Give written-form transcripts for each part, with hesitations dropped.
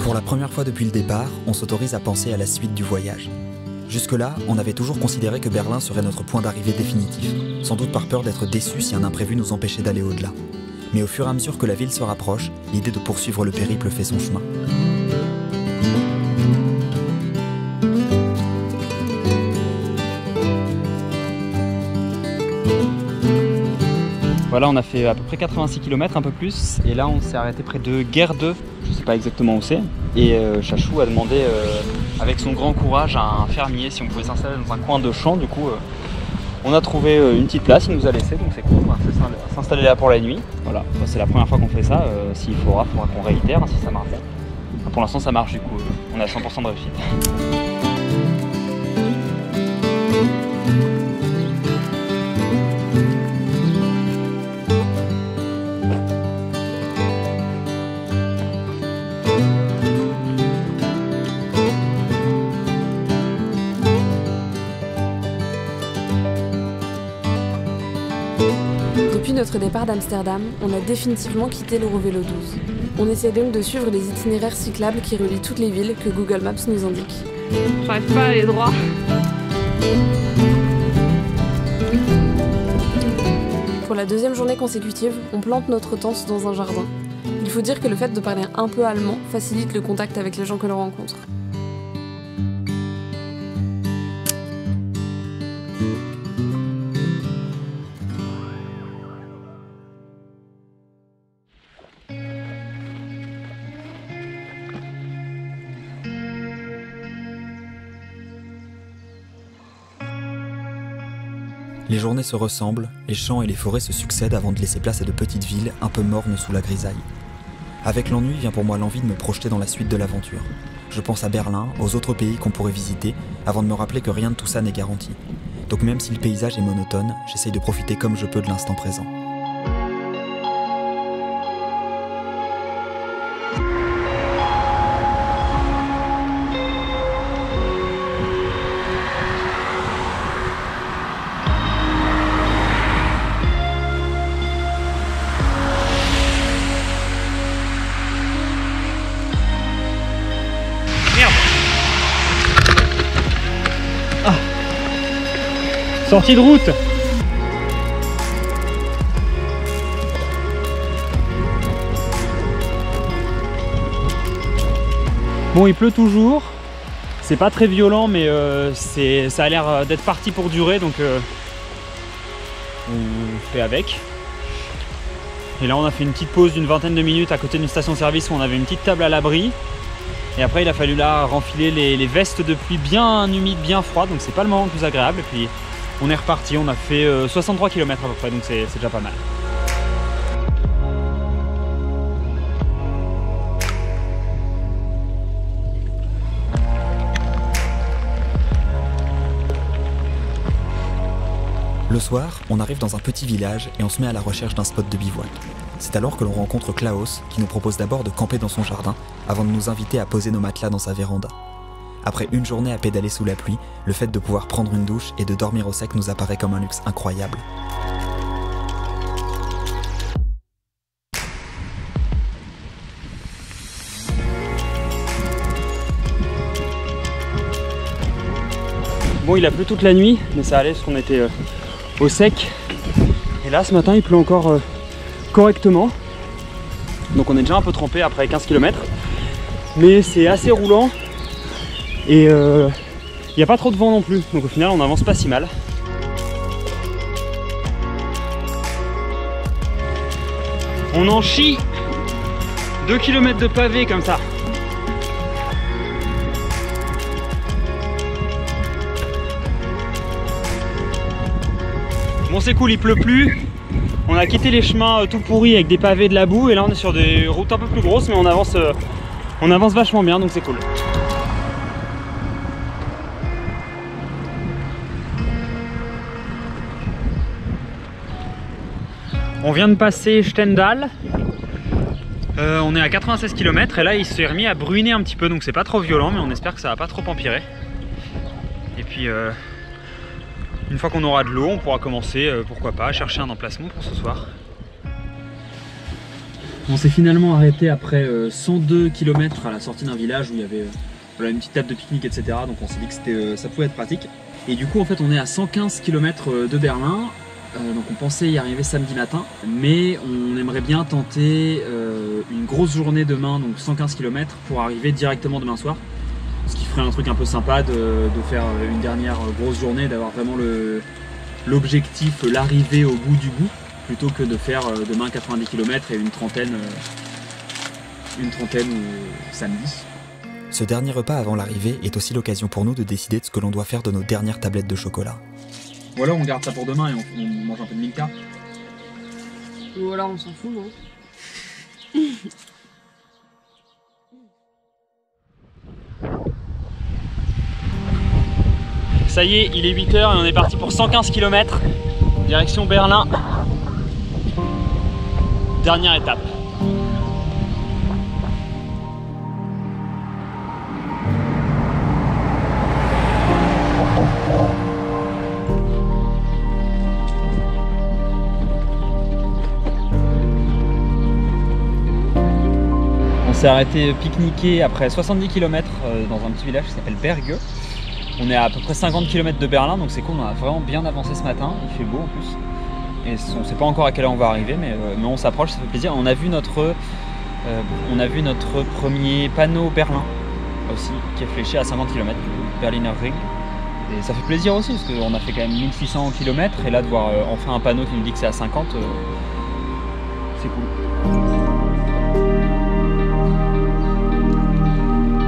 Pour la première fois depuis le départ, on s'autorise à penser à la suite du voyage. Jusque-là, on avait toujours considéré que Berlin serait notre point d'arrivée définitif, sans doute par peur d'être déçus si un imprévu nous empêchait d'aller au-delà. Mais au fur et à mesure que la ville se rapproche, l'idée de poursuivre le périple fait son chemin. Voilà, on a fait à peu près 86 km, un peu plus, et là on s'est arrêté près de Gerde, je sais pas exactement où c'est, et Chachou a demandé avec son grand courage à un fermier si on pouvait s'installer dans un coin de champ. Du coup on a trouvé une petite place, il nous a laissé, donc c'est cool, on va s'installer là pour la nuit. Voilà, c'est la première fois qu'on fait ça, s'il faudra qu'on réitère si ça marche bien. Enfin, pour l'instant ça marche, du coup on a 100% de réussite. Depuis notre départ d'Amsterdam, on a définitivement quitté l'Eurovélo 12. On essaie donc de suivre les itinéraires cyclables qui relient toutes les villes que Google Maps nous indique. J'arrive pas à aller droit. Pour la deuxième journée consécutive, on plante notre tente dans un jardin. Il faut dire que le fait de parler un peu allemand facilite le contact avec les gens que l'on rencontre. Les journées se ressemblent, les champs et les forêts se succèdent avant de laisser place à de petites villes un peu mornes sous la grisaille. Avec l'ennui vient pour moi l'envie de me projeter dans la suite de l'aventure. Je pense à Berlin, aux autres pays qu'on pourrait visiter, avant de me rappeler que rien de tout ça n'est garanti. Donc même si le paysage est monotone, j'essaye de profiter comme je peux de l'instant présent. Sortie de route. Bon, il pleut toujours, c'est pas très violent, mais ça a l'air d'être parti pour durer, donc on fait avec. Et là on a fait une petite pause d'une vingtaine de minutes à côté d'une station-service où on avait une petite table à l'abri. Et après il a fallu là renfiler les vestes de pluie bien humides, bien froides, donc c'est pas le moment le plus agréable. Et puis on est reparti, on a fait 63 km à peu près, donc c'est déjà pas mal. Le soir, on arrive dans un petit village et on se met à la recherche d'un spot de bivouac. C'est alors que l'on rencontre Klaus qui nous propose d'abord de camper dans son jardin avant de nous inviter à poser nos matelas dans sa véranda. Après une journée à pédaler sous la pluie, le fait de pouvoir prendre une douche et de dormir au sec nous apparaît comme un luxe incroyable. Bon, il a plu toute la nuit, mais ça allait parce qu'on était au sec. Et là, ce matin, il pleut encore correctement. Donc on est déjà un peu trempé après 15 km. Mais c'est assez roulant. Et il n'y a pas trop de vent non plus. Donc au final, on avance pas si mal. On en chie 2 km de pavé comme ça. Bon, c'est cool, il pleut plus. On a quitté les chemins tout pourris avec des pavés, de la boue, et là on est sur des routes un peu plus grosses, mais on avance vachement bien, donc c'est cool. On vient de passer Stendal On est à 96 km et là il s'est remis à bruiner un petit peu, donc c'est pas trop violent, mais on espère que ça va pas trop empirer. Et puis une fois qu'on aura de l'eau, on pourra commencer, pourquoi pas, à chercher un emplacement pour ce soir. On s'est finalement arrêté après 102 km à la sortie d'un village où il y avait voilà, une petite table de pique-nique, etc. Donc on s'est dit que ça pouvait être pratique. Et du coup en fait on est à 115 km de Berlin. Donc on pensait y arriver samedi matin, mais on aimerait bien tenter une grosse journée demain, donc 115 km, pour arriver directement demain soir. Ce qui ferait un truc un peu sympa de faire une dernière grosse journée, d'avoir vraiment l'objectif, l'arrivée au bout du bout, plutôt que de faire demain 90 km et une trentaine samedi. Ce dernier repas avant l'arrivée est aussi l'occasion pour nous de décider de ce que l'on doit faire de nos dernières tablettes de chocolat. Ou alors on garde ça pour demain et on mange un peu de Milka. Ou alors on s'en fout, non? Ça y est, il est 8 h et on est parti pour 115 km, direction Berlin. Dernière étape. On s'est arrêté pique-niquer après 70 km dans un petit village qui s'appelle Berge. On est à peu près 50 km de Berlin, donc c'est cool, on a vraiment bien avancé ce matin, il fait beau en plus. Et on ne sait pas encore à quelle heure on va arriver, mais on s'approche, ça fait plaisir. On a vu notre premier panneau Berlin aussi, qui est fléché à 50 km, Berliner Ring. Et ça fait plaisir aussi, parce qu'on a fait quand même 1600 km, et là de voir enfin un panneau qui nous dit que c'est à 50, c'est cool.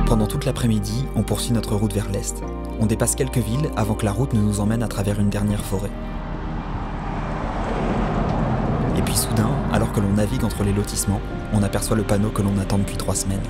Pendant toute l'après-midi, on poursuit notre route vers l'est. On dépasse quelques villes avant que la route ne nous emmène à travers une dernière forêt. Et puis soudain, alors que l'on navigue entre les lotissements, on aperçoit le panneau que l'on attend depuis 3 semaines.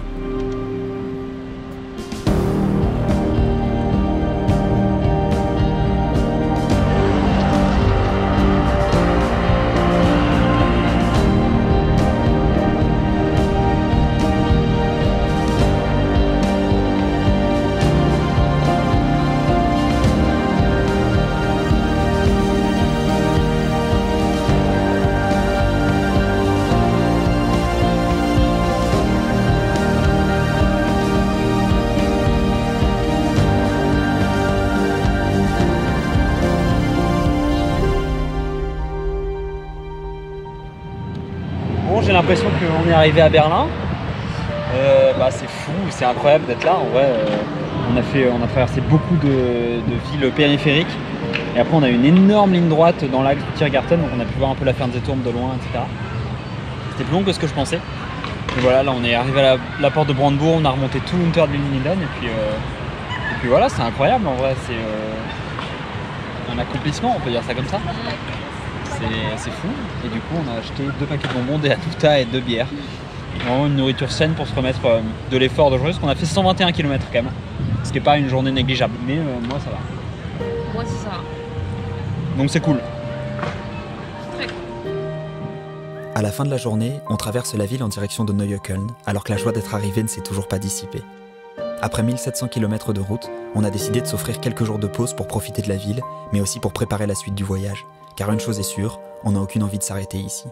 J'ai l'impression qu'on est arrivé à Berlin. C'est fou, c'est incroyable d'être là. En vrai, on a traversé beaucoup de villes périphériques. Et après, on a une énorme ligne droite dans l'axe du Tiergarten, donc on a pu voir un peu la Fernsehturm de loin, etc. C'était plus long que ce que je pensais. Et voilà, là, on est arrivé à la porte de Brandebourg, on a remonté tout l'Unter de Linden, et puis voilà, c'est incroyable en vrai. C'est un accomplissement, on peut dire ça comme ça. C'est fou, et du coup on a acheté 2 paquets de bonbons, des Hanuta et 2 bières. Vraiment une nourriture saine pour se remettre de l'effort d'aujourd'hui, parce qu'on a fait 121 km quand même, ce qui n'est pas une journée négligeable, mais moi ça va. Moi aussi ça va. Donc c'est cool. Très cool. À la fin de la journée, on traverse la ville en direction de Neukölln, alors que la joie d'être arrivé ne s'est toujours pas dissipée. Après 1700 km de route, on a décidé de s'offrir quelques jours de pause pour profiter de la ville, mais aussi pour préparer la suite du voyage. Car une chose est sûre, on n'a aucune envie de s'arrêter ici.